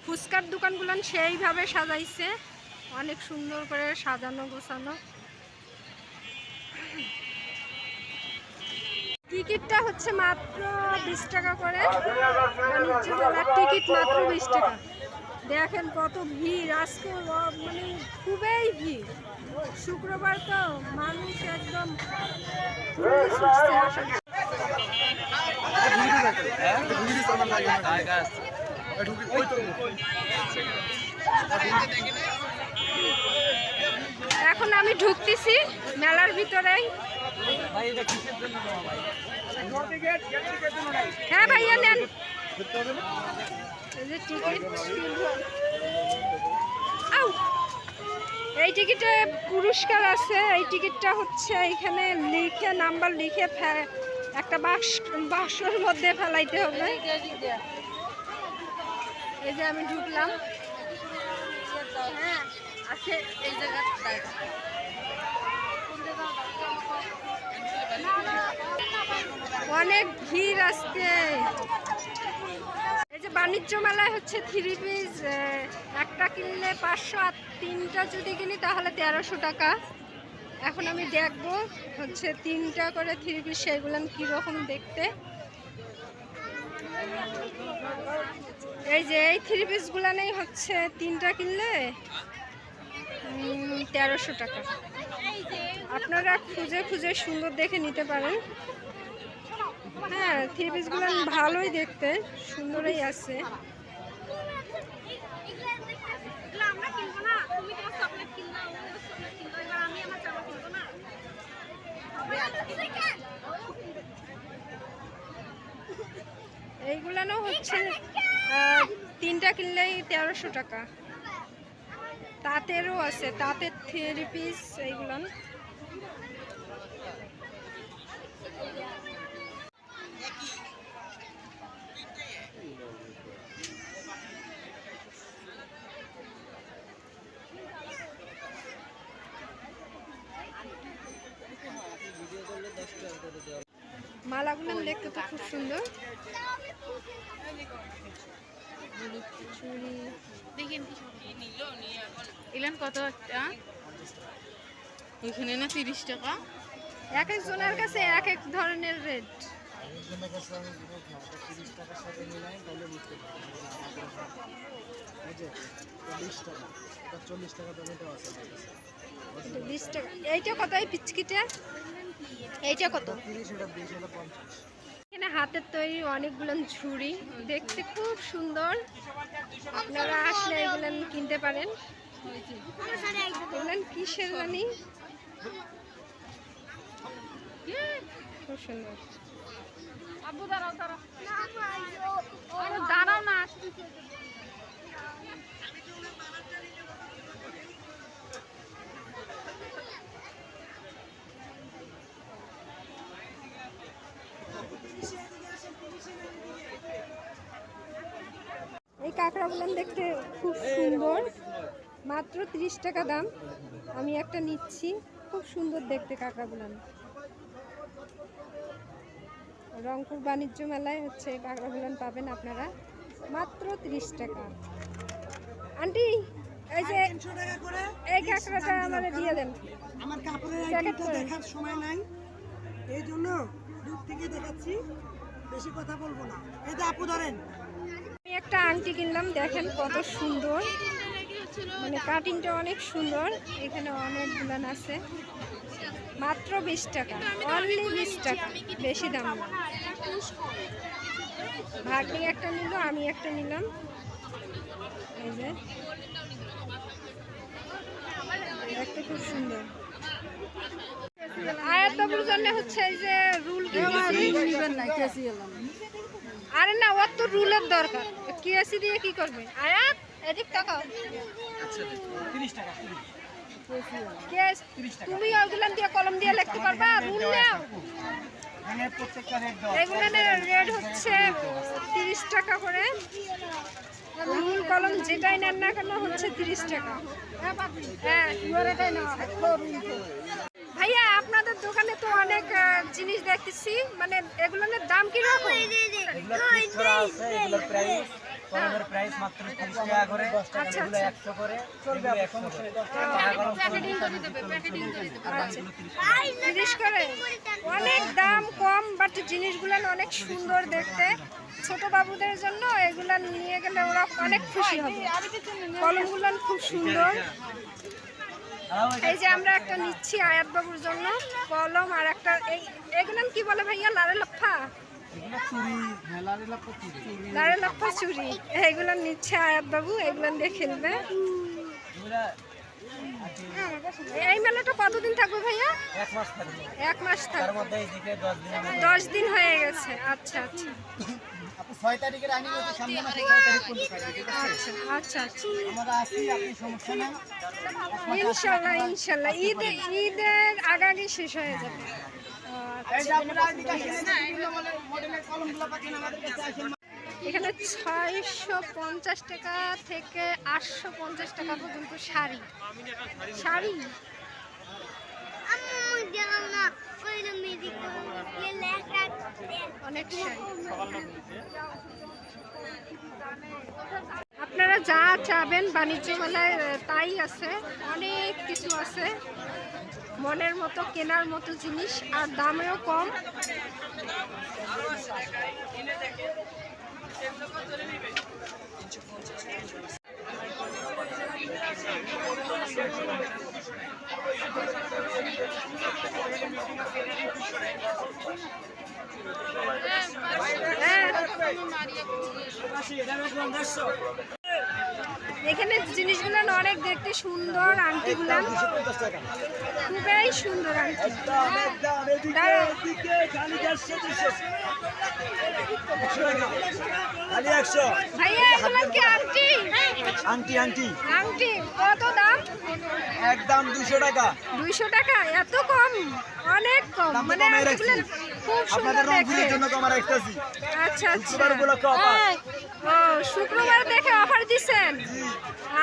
ফুচকার দোকানগুলো সেইভাবে সাজাইছে, অনেক সুন্দর করে সাজানো গোছানো। টিকিটটা হচ্ছে মাত্র 20 টাকা করে, বাণিজ্য মেলার টিকিট মাত্র 20 টাকা। দেখেন কত ভিড় আজকে, মানে খুবই ভিড়। শুক্রবার তো মানুষ একদম এখন আমি ঢুকতেছি মেলার ভিতরেই। হ্যাঁ ভাইয়া নেন টিকিট। এই টিকিটে পুরস্কার আছে। এই টিকিটটা হচ্ছে এখানে লিখে, নাম্বার লিখে একটা বাক্সর মধ্যে ফেলাইতে হবে। এই যে আমি ঢুকলাম। হ্যাঁ আছে এই জায়গা। অনেক ভিড় আজকে। এই যে বাণিজ্য মেলায় হচ্ছে 3 পিস একটা কিনলে 500, আর 3টা যদি কিনি তাহলে 1300 টাকা। এখন আমি দেখবো হচ্ছে 3টা করে 3 পিস সেগুলো কীরকম দেখতে। এই যে এই 3 পিসগুলো নেই হচ্ছে 3টা কিনলে 1300 টাকা। আপনারা খুঁজে খুঁজে সুন্দর দেখে নিতে পারেন। হ্যাঁ 3 পিসগুলো ভালোই দেখতে, সুন্দরই আছে। এইগুলানো হচ্ছে 3টা কিনলেই 1300 টাকা। তাঁতেরও আছে, তাঁতের 3 পিস এইগুলো। মালাগুলো দেখতে তো খুব সুন্দর। এলেন কত একটা? এখানে না 30 টাকা। এক একজনের কাছে এক এক ধরনের রেট। এইটা কত? এই পিচকিটা এইটা কত? এখানে হাতের তৈরি অনেকগুলো ঝুড়ি, দেখতে খুব সুন্দর। আপনারা আসলে এগুলো কিনতে পারেন। এগুলো কিসের জানি, খুব সুন্দর। আব্বু দাঁড়াও দাঁড়াও না। এই কাঁকড়াগুলো দেখতে খুব সুন্দর, মাত্র 30 টাকা দাম। আমি একটা নিচ্ছি, খুব সুন্দর দেখতে কাঁকড়াগুলো। রংপুর বাণিজ্য মেলায় হচ্ছে কাঁকড়াগুলো পাবেন আপনারা মাত্র 30 টাকা। আন্টি এই যে এই কাঁকড়াটা আমাদের দিয়ে দেন। আমার কাপড়ের আইটেমটা দেখার সময় নাই, এই জন্য দূর থেকে দেখাচ্ছি, বেশি কথা বলবো না। এই যে আপু ধরেন, আমি একটা আংটি কিনলাম, দেখেন কত সুন্দর, মানে কাটিংটা অনেক সুন্দর। এখানে অনেকগুলো আছে, মাত্র 20 টাকা, অনলি 20 টাকা, বেশি দাম না। ভাগ্নি একটা নিল, আমি একটা নিলাম। এই যে দেখতে খুব সুন্দর। আয়াতবাবুর জন্য হচ্ছে এই যে রুল আরে না, ওর তো রুলের দরকার। কেসি দিয়ে কি করবে? আয়াত এদিক টাকা তুমি ওইগুলো দিয়ে কলম দিয়ে লিখতে পারবা? রুল নাও। এগুলোর রেট হচ্ছে 30 টাকা করে। রুল কলম যেটাই নেন না কেন হচ্ছে 30 টাকা। হ্যাঁ ভাইয়া, আপনাদের দোকানে তো অনেক জিনিস দেখতেছি, মানে এগুলোর দাম কি রকম? কলমের প্রাইস মাত্র 30 টাকা করে, আচ্ছা, এগুলো আচ্ছা। 100 করে, এগুলো 100 করে। টাকা কলম প্যাকেটিং করে দেবে, প্যাকেটিং করে দেবে। আচ্ছা 30 করে অনেক দাম কম, বাট জিনিসগুলো অনেক সুন্দর দেখতে। ছোট বাবুদের জন্য এগুলা নিয়ে গেলে ওরা অনেক খুশি হবে। কলমগুলো খুব সুন্দর। এই যে আমরা একটা নিচ্ছি আয়াত বাবুর জন্য কলম, আর একটা এগুলো কি বলে ভাইয়া, লারে লাফা? এগুলো চুরি, হ্যাঁ লারে লাফা চুরি। লারে লাফা চুরি, এইগুলো নিচ্ছে আয়াত বাবু, এইগুলো দিয়ে খেলবে। এগুলা এই মেলাটা কতদিন থাকবে ভাইয়া? 1 মাস থাকবে। 1 মাস তার থাকবে। মধ্যে এইদিকে 10 দিনের মধ্যে 10 দিন হয়ে গেছে। আচ্ছা আচ্ছা আপনি 6 তারিখের আনি হচ্ছে সামনে মাসে 6 তারিখ পর্যন্ত থাকবে, ঠিক আছে? আচ্ছা আচ্ছা আচ্ছা আমরা আসি, আপনি সমস্যা নাই। ইনশাল্লাহ ইনশাল্লাহ ঈদের আগে শেষ হয়ে যাবে। এই যে আপনারা এদিকে আসেন, বিভিন্ন মডেলের কলমগুলো পাচ্ছেন আমাদের কাছে আসেন। এখানে 650 টাকা থেকে 850 টাকা পর্যন্ত শাড়ি। শাড়ি অনেক শাড়ি। আপনারা যা চাবেন বাণিজ্য মেলায় তাই আছে, অনেক কিছু আছে, মনের মতো কেনার মতো জিনিস, আর দামেও কম। এখানে জিনিসগুলো অনেক দেখতে সুন্দর, আংটিগুলো খুবই সুন্দর আংটি। দাঁড়াও। ভাইয়া এগুলো কি আংটি? আংটি আংটি আংটি কত দাম? একদম 200 টাকা। 200 টাকা? এত কম? অনেক কম। দাম তো মানে কমাই আংটিগুলো রাখছি। খুব সুন্দর আপনাদের রংপুরের দেখতে। জন্য তো আমার রাখতেছি। আচ্ছা আচ্ছা। শুক্রবার উপলক্ষে offer। ও শুক্রবার দেখে অফার দিচ্ছেন?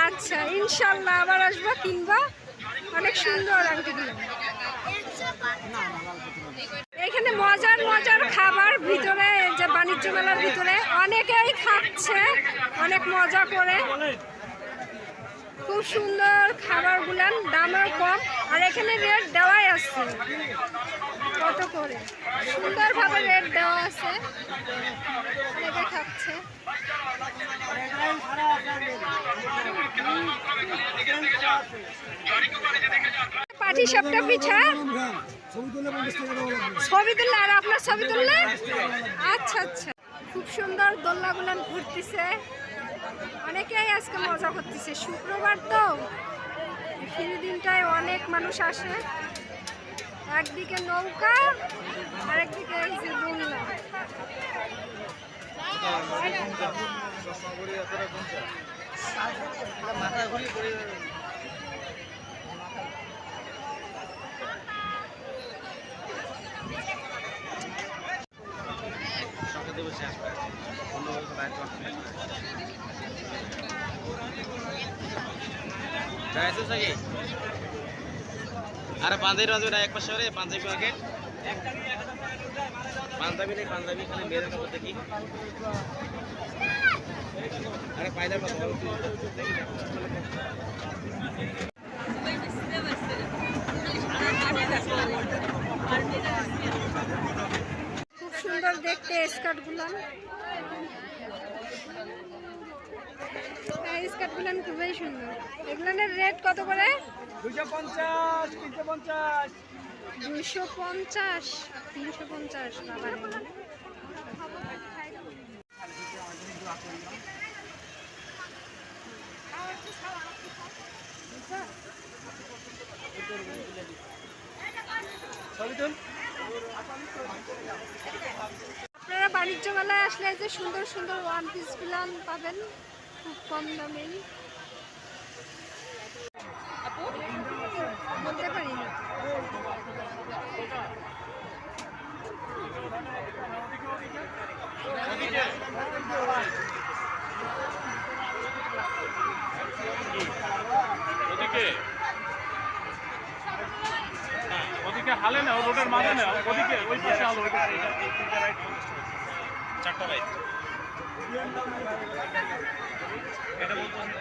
আচ্ছা ইনশাল্লাহ আবার আসবো, কিনবো। অনেক সুন্দর আংটিগুলো। এখানে মজার মজার খাবার ভিতরে, যে বাণিজ্য মেলার ভিতরে অনেকেই খাচ্ছে অনেক মজা করে। খুব সুন্দর খাবারগুলান, দামও কম, আর এখানে রেট দেওয়াই আছে কত করে, সুন্দরভাবে রেট দেওয়া আছে, অনেকে খাচ্ছে। পাটি সাপটা পিঠা ছবি তুললে, আর আপনার ছবি তুললে? আচ্ছা আচ্ছা খুব সুন্দর দোলনাগুলান ঘুরতেছে, অনেকেই আজকে মজা করতেছে। শুক্রবার তো, ফ্রি দিনটায় অনেক মানুষ আসে। একদিকে নৌকা, আরেকদিকে এই যে দোলনা। আরে পাঞ্জাবি রাজু এক পাশে রে পাঞ্জাবি আগে পাঞ্জাবি নেই, পাঞ্জাবি খালি মেয়েদের কাপড় দেখি। আরে পায়জামা খুব সুন্দর দেখতে স্কার্ট গুলান, স্কার্ট গুলান খুবই সুন্দর। এগুলানের রেট কত করে? 250, 350। 250, 350 বাবা রে। আপনারা বাণিজ্য মেলায় আসলে যে সুন্দর সুন্দর ওয়ান পিস গুলান পাবেন খুব কম দামে। বলতে পারি না। ওদিকে হালে না, রোডের মাঝে না, ওদিকে ওই পাশে আলো, ওই পাশে। 4টা বাইক এটা বলতে